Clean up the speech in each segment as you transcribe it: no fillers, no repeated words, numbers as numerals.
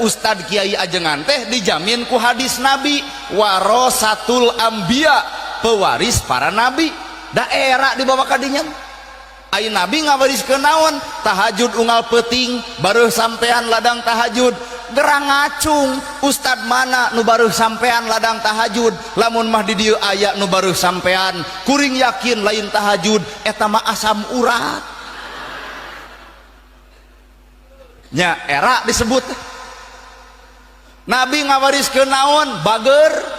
Ustad Kiai ajengan teh dijamin ku hadis Nabi, warasatul ambiya, pewaris para nabi. Daerah dibawa kadinya ai nabi ngawariskeun naon? Tahajud unggal peuting baru sampean ladang tahajud. Gerang ngacung, ustad mana nu baru sampean ladang tahajud? Lamun mah di dieu aya nu baru sampean, kuring yakin lain tahajud eta mah asam urat nya. Era disebut Nabi ngawariskeun naon? Bager.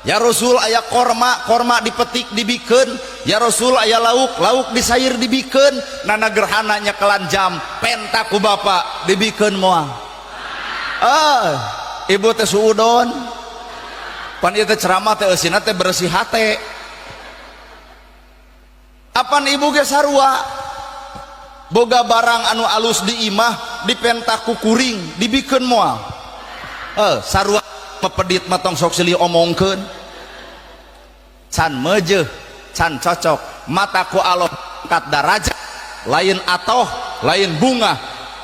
Ya Rasul aya korma dipetik dibikeun. Ya Rasul aya lauk disair dibikeun. Nana gerhana nyekelan jam penta ku bapa dibikeun moal. Ibu teh suudon pan ieu teh ceramah teh eusina teh bersih hate. Apan ibu ge sarua boga barang anu alus di imah dipenta ku kuring dibikeun moal. Sarua pepedit matong sok silih omongkeun can meujeuh can cocok mata ku Allah angkat darajat lain atoh lain bunga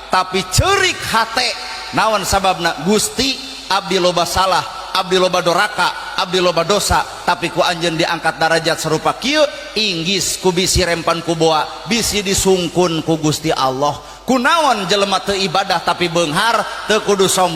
tapi ceurik hate. Naon sababna? Gusti abdi loba salah, abdi loba doraka, abdi loba dosa, tapi ku anjeun diangkat darajat serupa kieu inggis ku bisi rempan ku boa bisi disungkun ku Gusti Allah. Kunaon jelema teu ibadah tapi beunghar teu kudu sombong.